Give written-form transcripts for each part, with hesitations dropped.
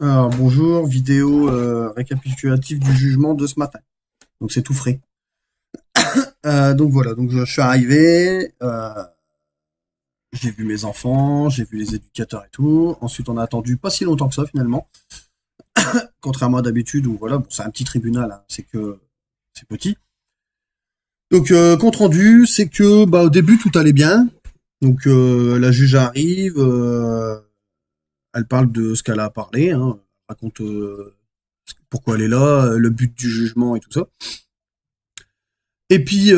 Alors bonjour, vidéo récapitulative du jugement de ce matin. Donc c'est tout frais. Donc voilà, donc je suis arrivé, j'ai vu mes enfants, j'ai vu les éducateurs et tout. Ensuite on a attendu pas si longtemps que ça finalement, contrairement à d'habitude où voilà, bon, c'est un petit tribunal, hein, c'est que c'est petit. Donc compte rendu, c'est que bah au début tout allait bien. Donc la juge arrive, elle parle de ce qu'elle a parlé, hein, raconte pourquoi elle est là, le but du jugement et tout ça. Et puis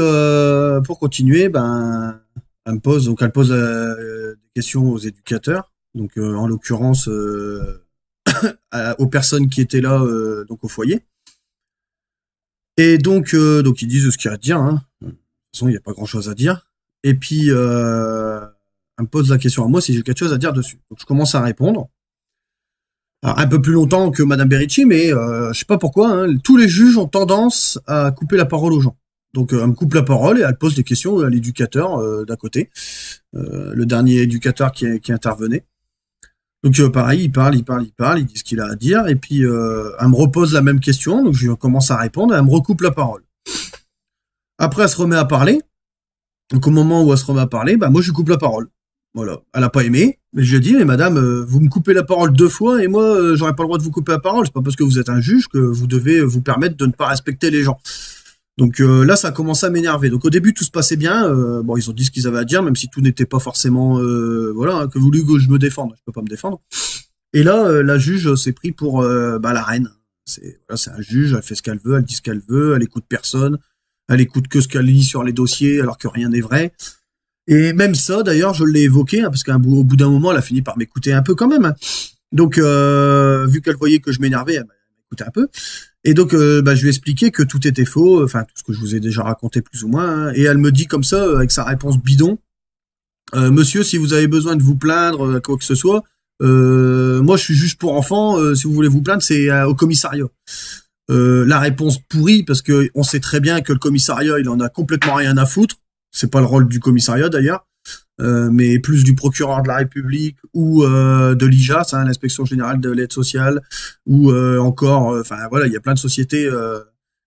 pour continuer, ben elle pose des questions aux éducateurs, donc en l'occurrence aux personnes qui étaient là donc au foyer. Et donc ils disent ce qu'il y a à dire. Hein. De toute façon, il n'y a pas grand-chose à dire. Et puis elle me pose la question à moi si j'ai quelque chose à dire dessus. Donc je commence à répondre. Alors, un peu plus longtemps que Madame Berici, mais je sais pas pourquoi, hein, tous les juges ont tendance à couper la parole aux gens. Donc elle me coupe la parole et elle pose des questions à l'éducateur d'à côté, le dernier éducateur qui intervenait. Donc pareil, il dit ce qu'il a à dire, et puis elle me repose la même question, donc je commence à répondre, et elle me recoupe la parole. Après, elle se remet à parler, donc au moment où elle se remet à parler, bah moi je lui coupe la parole. Voilà, elle a pas aimé, mais je lui ai dit, mais madame, vous me coupez la parole 2 fois, et moi j'aurais pas le droit de vous couper la parole, c'est pas parce que vous êtes un juge que vous devez vous permettre de ne pas respecter les gens. Donc là, ça a commencé à m'énerver. Donc au début, tout se passait bien. Bon, ils ont dit ce qu'ils avaient à dire, même si tout n'était pas forcément, voilà, hein, que voulu que je me défende. Je peux pas me défendre. Et là, la juge s'est pris pour la reine. C'est un juge, elle fait ce qu'elle veut, elle dit ce qu'elle veut, elle écoute personne, elle écoute que ce qu'elle lit sur les dossiers, alors que rien n'est vrai. Et même ça, d'ailleurs, je l'ai évoqué, hein, parce qu'au bout d'un moment, elle a fini par m'écouter un peu quand même. Hein. Donc, vu qu'elle voyait que je m'énervais, elle m'écoutait un peu. Et donc, je lui ai expliqué que tout était faux, enfin, tout ce que je vous ai déjà raconté plus ou moins. Hein, et elle me dit comme ça, avec sa réponse bidon, monsieur, si vous avez besoin de vous plaindre, quoi que ce soit, moi, je suis juge pour enfants, si vous voulez vous plaindre, c'est au commissariat. La réponse pourrie, parce que on sait très bien que le commissariat, il en a complètement rien à foutre. C'est pas le rôle du commissariat, d'ailleurs. Mais plus du procureur de la République ou de l'IJAS, hein, l'inspection générale de l'aide sociale, ou encore, enfin voilà, il y a plein de sociétés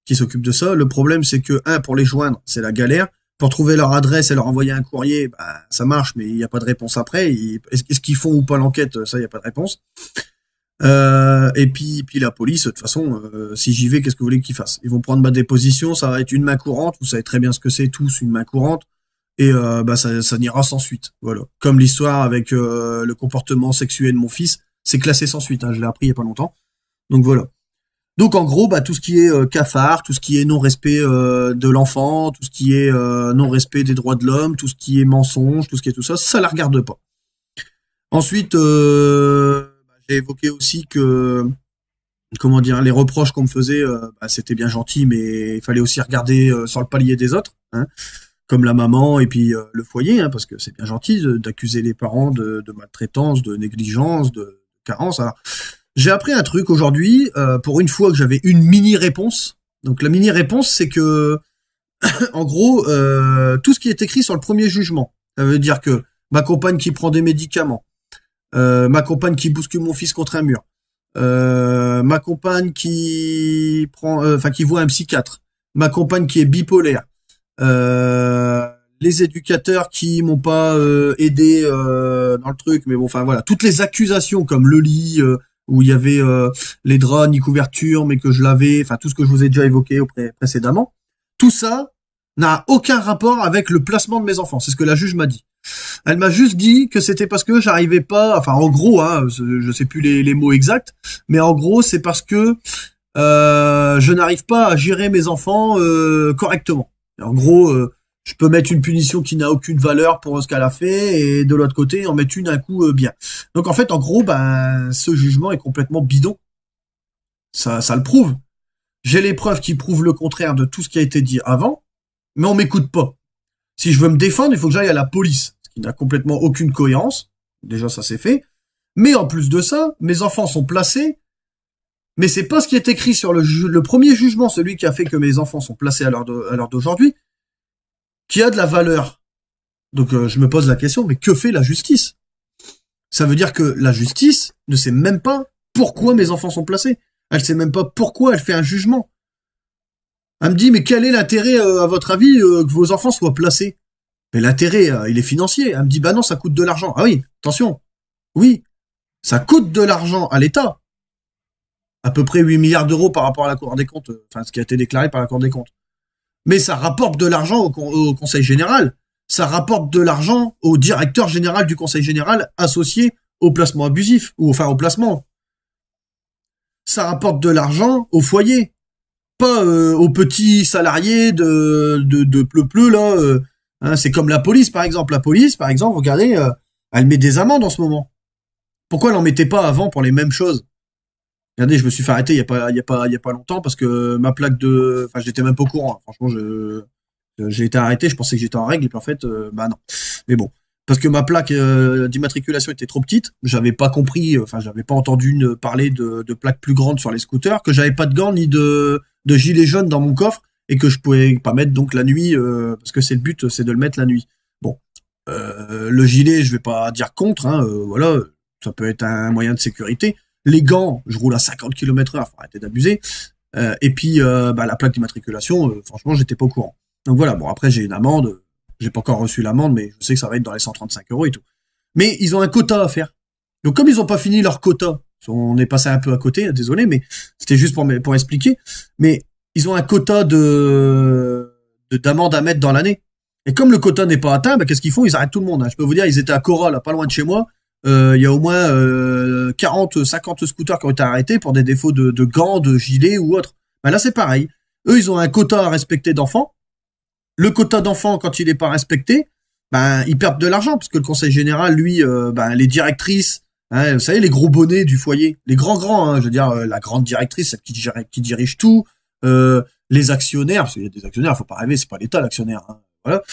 qui s'occupent de ça. Le problème, c'est que pour les joindre, c'est la galère. Pour trouver leur adresse et leur envoyer un courrier, bah, ça marche, mais il n'y a pas de réponse après. Est-ce qu'ils font ou pas l'enquête? Ça, il n'y a pas de réponse. Et puis la police, de toute façon, si j'y vais, qu'est-ce que vous voulez qu'ils fassent? Ils vont prendre ma déposition, ça va être une main courante. Vous savez très bien ce que c'est tous, une main courante. Et ça n'ira sans suite. Voilà. Comme l'histoire avec le comportement sexuel de mon fils, c'est classé sans suite. Hein, je l'ai appris il y a pas longtemps. Donc voilà. Donc en gros, tout ce qui est cafard, tout ce qui est non-respect de l'enfant, tout ce qui est non-respect des droits de l'homme, tout ce qui est mensonge, tout ce qui est tout ça, ça la regarde pas. Ensuite, j'ai évoqué aussi que, comment dire, les reproches qu'on me faisait, c'était bien gentil, mais il fallait aussi regarder sur le palier des autres. Hein, comme la maman et puis le foyer, hein, parce que c'est bien gentil d'accuser les parents de maltraitance, de négligence, de carence. Alors, j'ai appris un truc aujourd'hui, pour une fois que j'avais une mini-réponse. Donc la mini-réponse, c'est que, en gros, tout ce qui est écrit sur le premier jugement, ça veut dire que ma compagne qui prend des médicaments, ma compagne qui bouscule mon fils contre un mur, ma compagne qui prend, qui voit un psychiatre, ma compagne qui est bipolaire, les éducateurs qui m'ont pas aidé dans le truc, mais bon, enfin voilà, toutes les accusations comme le lit où il y avait les draps ni couverture, mais que je lavais, enfin tout ce que je vous ai déjà évoqué précédemment, tout ça n'a aucun rapport avec le placement de mes enfants. C'est ce que la juge m'a dit. Elle m'a juste dit que c'était parce que j'arrivais pas, enfin en gros, hein, je sais plus les mots exacts, mais en gros c'est parce que je n'arrive pas à gérer mes enfants correctement. En gros, je peux mettre une punition qui n'a aucune valeur pour ce qu'elle a fait, et de l'autre côté, en mettre une un coup bien. Donc en fait, en gros, ce jugement est complètement bidon. Ça le prouve. J'ai les preuves qui prouvent le contraire de tout ce qui a été dit avant, mais on m'écoute pas. Si je veux me défendre, il faut que j'aille à la police, ce qui n'a complètement aucune cohérence. Déjà, ça c'est fait. Mais en plus de ça, mes enfants sont placés, mais c'est pas ce qui est écrit sur le premier jugement, celui qui a fait que mes enfants sont placés à l'heure d'aujourd'hui, qui a de la valeur. Donc je me pose la question, mais que fait la justice? Ça veut dire que la justice ne sait même pas pourquoi mes enfants sont placés. Elle sait même pas pourquoi elle fait un jugement. Elle me dit, mais quel est l'intérêt, à votre avis, que vos enfants soient placés? Mais l'intérêt, il est financier. Elle me dit, bah non, ça coûte de l'argent. Ah oui, attention. Oui, ça coûte de l'argent à l'État. À peu près 8 milliards d'euros par rapport à la Cour des comptes, enfin, ce qui a été déclaré par la Cour des comptes. Mais ça rapporte de l'argent au Conseil général. Ça rapporte de l'argent au directeur général du Conseil général associé au placement abusif, ou enfin au placement. Ça rapporte de l'argent au foyer, pas aux petits salariés de pleu-pleu, là. Hein, c'est comme la police, par exemple. La police, par exemple, regardez, elle met des amendes en ce moment. Pourquoi elle n'en mettait pas avant pour les mêmes choses? Regardez, je me suis fait arrêter il y a pas longtemps parce que ma plaque enfin, j'étais même pas au courant. Hein. Franchement, j'ai été arrêté, je pensais que j'étais en règle, et puis en fait, bah non. Mais bon. Parce que ma plaque d'immatriculation était trop petite, j'avais pas compris, enfin, j'avais pas entendu parler de plaques plus grandes sur les scooters, que j'avais pas de gants ni de gilet jaune dans mon coffre, et que je pouvais pas mettre donc la nuit, parce que c'est le but, c'est de le mettre la nuit. Bon. Le gilet, je vais pas dire contre, hein, voilà, ça peut être un moyen de sécurité. Les gants, je roule à 50 km/h, faut arrêter d'abuser. Et puis, la plaque d'immatriculation, franchement, j'étais pas au courant. Donc voilà, bon, après, j'ai une amende. J'ai pas encore reçu l'amende, mais je sais que ça va être dans les 135 € et tout. Mais ils ont un quota à faire. Donc comme ils ont pas fini leur quota, on est passé un peu à côté, désolé, mais c'était juste pour expliquer. Mais ils ont un quota d'amende à mettre dans l'année. Et comme le quota n'est pas atteint, qu'est-ce qu'ils font? Ils arrêtent tout le monde. Hein. Je peux vous dire, ils étaient à Cora, là, pas loin de chez moi. Il y a au moins 40, 50 scooters qui ont été arrêtés pour des défauts de gants, de gilets ou autre. Là, c'est pareil. Eux, ils ont un quota à respecter d'enfants. Le quota d'enfants, quand il n'est pas respecté, ils perdent de l'argent, parce que le conseil général, lui, les directrices, hein, vous savez, les gros bonnets du foyer, les grands, hein, je veux dire, la grande directrice, celle qui dirige tout, les actionnaires, parce qu'il y a des actionnaires, faut pas rêver, c'est pas l'État l'actionnaire, hein, voilà,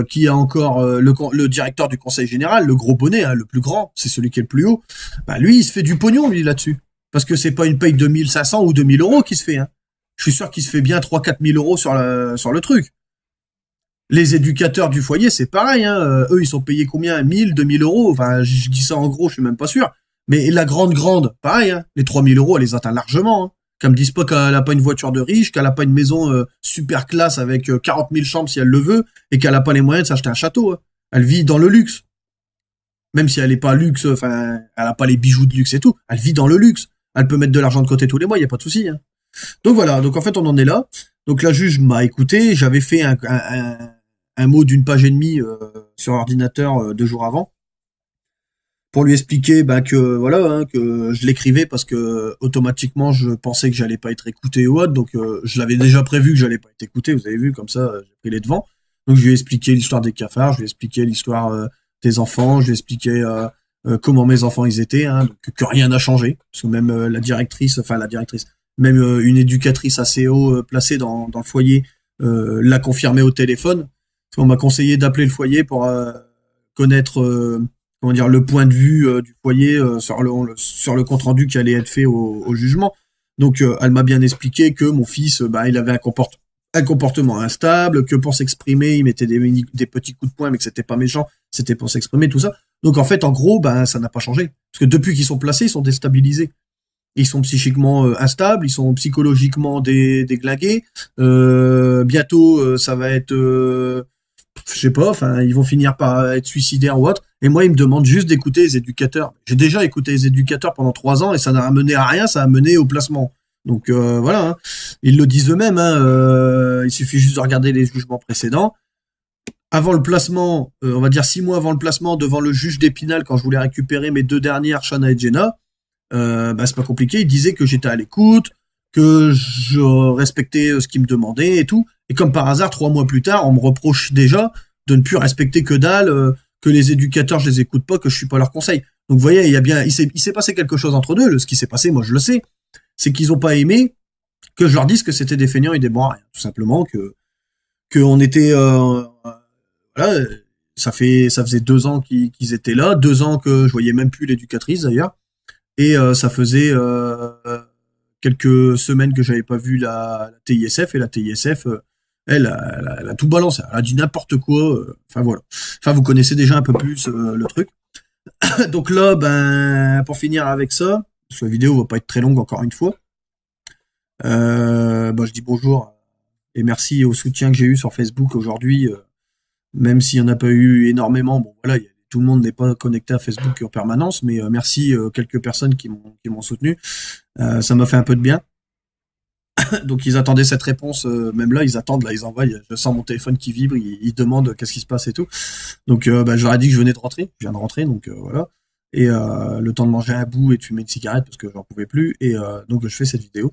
qui a encore le directeur du conseil général, le gros bonnet, hein, le plus grand, c'est celui qui est le plus haut, lui, il se fait du pognon, lui, là-dessus, parce que c'est pas une paye de 1500 ou 2000 € qui se fait, hein. Je suis sûr qu'il se fait bien 3-4 000 € sur le truc. Les éducateurs du foyer, c'est pareil, hein. Eux, ils sont payés combien? 1000, 2000 €. Enfin, je dis ça en gros, je suis même pas sûr. Mais la grande, pareil, hein. Les 3000 €, elle les atteint largement, hein. Qu'elle me dise pas qu'elle a pas une voiture de riche, qu'elle a pas une maison super classe avec 40 000 chambres si elle le veut, et qu'elle a pas les moyens de s'acheter un château, hein. Elle vit dans le luxe. Même si elle est pas luxe, enfin, elle a pas les bijoux de luxe et tout. Elle vit dans le luxe. Elle peut mettre de l'argent de côté tous les mois, y a pas de souci, hein. Donc voilà. Donc en fait, on en est là. Donc la juge m'a écouté. J'avais fait un mot d'une page et demie sur ordinateur 2 jours avant pour lui expliquer que voilà, hein, que je l'écrivais parce que automatiquement je pensais que j'allais pas être écouté ou autre, donc je l'avais déjà prévu que j'allais pas être écouté, vous avez vu, comme ça j'ai pris les devants. Donc je lui ai expliqué l'histoire des cafards, je lui ai expliqué l'histoire des enfants, je lui ai expliqué comment mes enfants ils étaient, hein, donc que rien n'a changé, parce que même même une éducatrice assez haut placée dans le foyer l'a confirmé au téléphone. On m'a conseillé d'appeler le foyer pour connaître le point de vue du foyer sur le compte rendu qui allait être fait au jugement. Donc elle m'a bien expliqué que mon fils il avait un comportement instable, que pour s'exprimer il mettait des petits coups de poing, mais que c'était pas méchant, c'était pour s'exprimer, tout ça. Donc en fait en gros ça n'a pas changé, parce que depuis qu'ils sont placés ils sont déstabilisés. Ils sont psychiquement instables, ils sont psychologiquement déglingués. Bientôt ça va être je sais pas, enfin, ils vont finir par être suicidaires ou autre. Et moi, ils me demandent juste d'écouter les éducateurs. J'ai déjà écouté les éducateurs pendant 3 ans et ça n'a mené à rien, ça a mené au placement. Donc voilà, hein. Ils le disent eux-mêmes, hein, il suffit juste de regarder les jugements précédents. Avant le placement, on va dire 6 mois avant le placement, devant le juge d'Épinal, quand je voulais récupérer mes 2 dernières, Shana et Jenna, c'est pas compliqué, il disait que j'étais à l'écoute, que je respectais ce qu'il me demandait et tout. Et comme par hasard, 3 mois plus tard, on me reproche déjà de ne plus respecter que dalle, que les éducateurs, je les écoute pas, que je suis pas leur conseil. Donc vous voyez, il s'est passé quelque chose entre deux. Ce qui s'est passé, moi je le sais, c'est qu'ils ont pas aimé que je leur dise que c'était des feignants et des bons à rien. Tout simplement que on était voilà, ça faisait 2 ans qu'ils étaient là, 2 ans que je voyais même plus l'éducatrice d'ailleurs, et ça faisait quelques semaines que j'avais pas vu la TISF, et la TISF elle a tout balancé, elle a dit n'importe quoi, enfin voilà. Enfin vous connaissez déjà un peu plus le truc. Donc là, pour finir avec ça, parce que la vidéo va pas être très longue encore une fois. Je dis bonjour et merci au soutien que j'ai eu sur Facebook aujourd'hui, même s'il y en a pas eu énormément. Bon voilà, tout le monde n'est pas connecté à Facebook en permanence, mais merci quelques personnes qui m'ont soutenu. Ça m'a fait un peu de bien. Donc ils attendaient cette réponse, même là ils attendent, là ils envoient, je sens mon téléphone qui vibre, ils demandent qu'est-ce qui se passe et tout. Donc je leur ai dit que je venais de rentrer, je viens de rentrer, donc voilà. Et le temps de manger un bout et de fumer une cigarette parce que j'en pouvais plus, et donc je fais cette vidéo.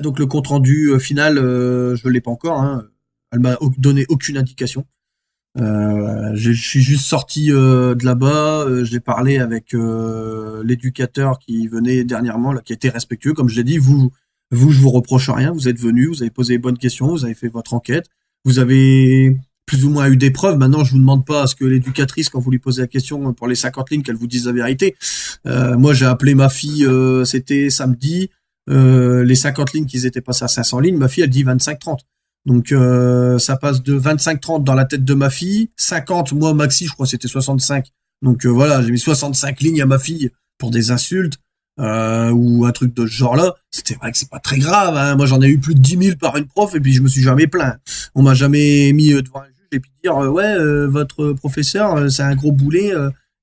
Donc le compte rendu final, je l'ai pas encore, hein. Elle m'a donné aucune indication. Je suis juste sorti de là-bas, j'ai parlé avec l'éducateur qui venait dernièrement, là, qui était respectueux, comme je l'ai dit, vous, je vous reproche rien, vous êtes venu, vous avez posé les bonnes questions, vous avez fait votre enquête, vous avez plus ou moins eu des preuves. Maintenant, je vous demande pas à ce que l'éducatrice, quand vous lui posez la question pour les 50 lignes, qu'elle vous dise la vérité. Moi, j'ai appelé ma fille, c'était samedi, les 50 lignes qu'ils étaient passés à 500 lignes, ma fille, elle dit 25-30. Donc ça passe de 25-30 dans la tête de ma fille, 50, moi maxi, je crois que c'était 65. Donc voilà, j'ai mis 65 lignes à ma fille pour des insultes ou un truc de ce genre-là. C'était vrai que c'est pas très grave, hein. Moi j'en ai eu plus de 10 000 par une prof et puis je me suis jamais plaint. On m'a jamais mis devant un juge et puis dire votre professeur c'est un gros boulet,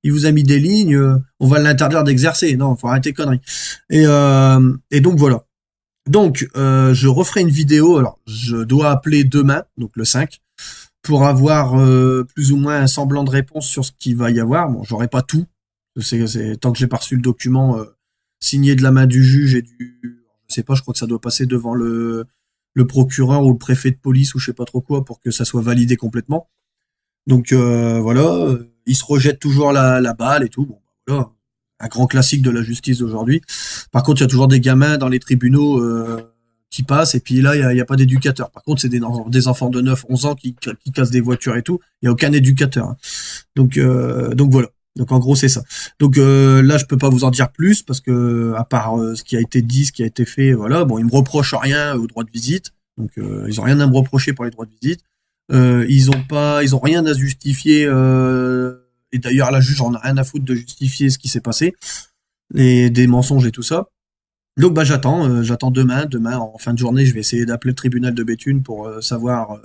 il vous a mis des lignes, on va l'interdire d'exercer. Non, faut arrêter conneries. Et donc voilà. Donc, je referai une vidéo. Alors, je dois appeler demain, donc le 5, pour avoir plus ou moins un semblant de réponse sur ce qu'il va y avoir. Bon, j'aurai pas tout. C'est tant que j'ai pas reçu le document signé de la main du juge et je sais pas, je crois que ça doit passer devant le procureur ou le préfet de police ou je sais pas trop quoi pour que ça soit validé complètement. Donc voilà, il se rejette toujours la balle et tout. Bon, voilà, un grand classique de la justice d'aujourd'hui. Par contre, il y a toujours des gamins dans les tribunaux qui passent, et puis là, il y a pas d'éducateur. Par contre, c'est des enfants de 9, 11 ans qui cassent des voitures et tout. Il y a aucun éducateur, hein. Donc voilà. Donc en gros, c'est ça. Donc là, je peux pas vous en dire plus parce que à part ce qui a été dit, ce qui a été fait, voilà. Bon, ils me reprochent rien au droit de visite. Donc ils ont rien à me reprocher pour les droits de visite. Ils ont rien à justifier. Et d'ailleurs, la juge en a rien à foutre de justifier ce qui s'est passé, des mensonges et tout ça. Donc j'attends demain en fin de journée, je vais essayer d'appeler le tribunal de Béthune pour savoir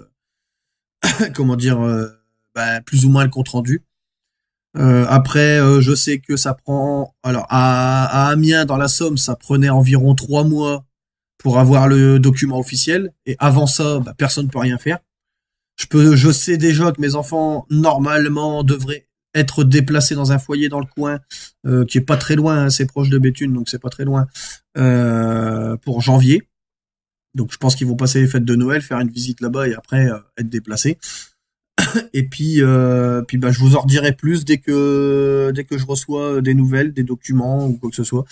comment dire plus ou moins le compte rendu. Après, je sais que ça prend, alors à Amiens dans la Somme, ça prenait environ 3 mois pour avoir le document officiel, et avant ça, personne ne peut rien faire. Je sais déjà que mes enfants normalement devraient être déplacés dans un foyer dans le coin, qui est pas très loin, hein, c'est proche de Béthune, donc c'est pas très loin, pour janvier. Donc je pense qu'ils vont passer les fêtes de Noël, faire une visite là-bas et après être déplacés. Et puis je vous en redirai plus dès que je reçois des nouvelles, des documents ou quoi que ce soit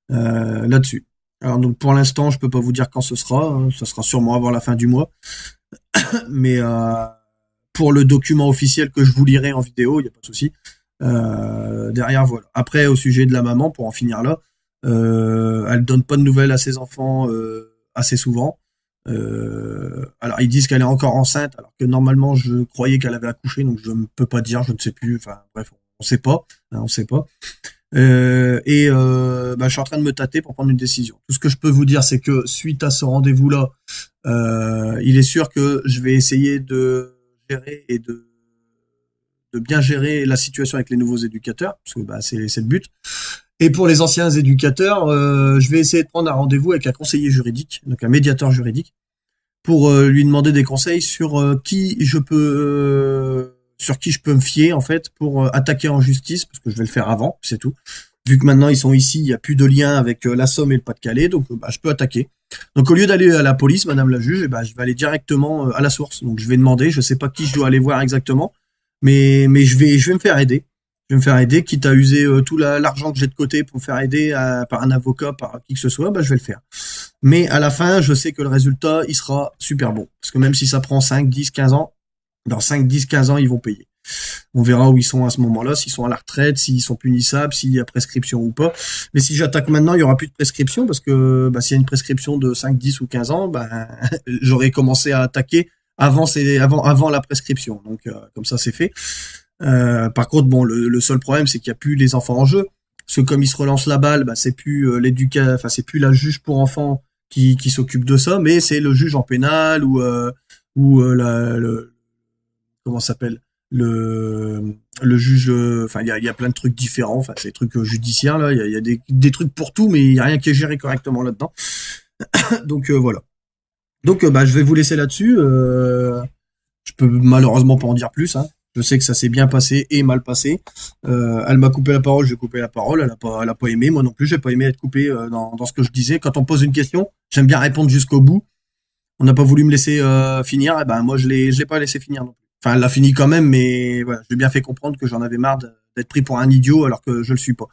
là-dessus. Alors donc pour l'instant, je peux pas vous dire quand ce sera, hein, ça sera sûrement avant la fin du mois. Mais pour le document officiel que je vous lirai en vidéo, il n'y a pas de souci. Derrière, voilà. Après, au sujet de la maman, pour en finir là, elle donne pas de nouvelles à ses enfants assez souvent. Alors, ils disent qu'elle est encore enceinte, alors que normalement, je croyais qu'elle avait accouché, donc je ne peux pas dire, je ne sais plus. Enfin, bref, on sait pas. Hein, on sait pas. Je suis en train de me tâter pour prendre une décision. Tout ce que je peux vous dire, c'est que suite à ce rendez-vous-là, il est sûr que je vais essayer de gérer et de bien gérer la situation avec les nouveaux éducateurs, parce que c'est le but. Et pour les anciens éducateurs, je vais essayer de prendre un rendez-vous avec un conseiller juridique, donc un médiateur juridique, pour lui demander des conseils sur qui je peux me fier en fait pour attaquer en justice, parce que je vais le faire avant, c'est tout. Vu que maintenant ils sont ici, il n'y a plus de lien avec la Somme et le Pas-de-Calais, donc je peux attaquer. Donc au lieu d'aller à la police, madame la juge, je vais aller directement à la source. Donc je vais demander, je sais pas qui je dois aller voir exactement, mais je vais me faire aider. Je vais me faire aider, quitte à user tout l'argent que j'ai de côté pour me faire aider par un avocat, par qui que ce soit, je vais le faire. Mais à la fin, je sais que le résultat, il sera super bon. Parce que même si ça prend 5, 10, 15 ans, dans 5, 10, 15 ans, ils vont payer. On verra où ils sont à ce moment-là, s'ils sont à la retraite, s'ils sont punissables, s'il y a prescription ou pas. Mais si j'attaque maintenant, il y aura plus de prescription parce que s'il y a une prescription de 5, 10 ou 15 ans, j'aurais commencé à attaquer avant la prescription. Donc comme ça, c'est fait. Par contre, le seul problème, c'est qu'il n'y a plus les enfants en jeu. parce que comme il se relance la balle, bah, c'est plus enfin c'est plus la juge pour enfants qui s'occupe de ça, mais c'est le juge en pénal ou comment ça s'appelle le juge. Enfin, il y a plein de trucs différents. Enfin, c'est des trucs judiciaires là. Il y a des trucs pour tout, mais il y a rien qui est géré correctement là-dedans. Donc voilà. Donc bah je vais vous laisser là-dessus. Je peux malheureusement pas en dire plus, hein. Je sais que ça s'est bien passé et mal passé. Elle m'a coupé la parole, j'ai coupé la parole. Elle a pas aimé, moi non plus, j'ai pas aimé être coupé dans ce que je disais. Quand on me pose une question, j'aime bien répondre jusqu'au bout. On n'a pas voulu me laisser finir, et ben moi je l'ai pas laissé finir non plus. Enfin, elle l'a fini quand même, mais voilà, j'ai bien fait comprendre que j'en avais marre d'être pris pour un idiot alors que je le suis pas.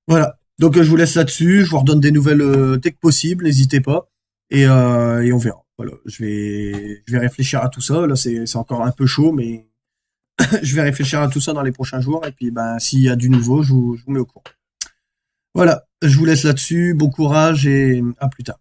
Voilà. Donc je vous laisse là-dessus. Je vous redonne des nouvelles dès que possible. N'hésitez pas et on verra. Voilà. Je vais réfléchir à tout ça. Là, c'est encore un peu chaud, mais je vais réfléchir à tout ça dans les prochains jours. Et puis, ben, s'il y a du nouveau, je vous mets au courant. Voilà. Je vous laisse là-dessus. Bon courage et à plus tard.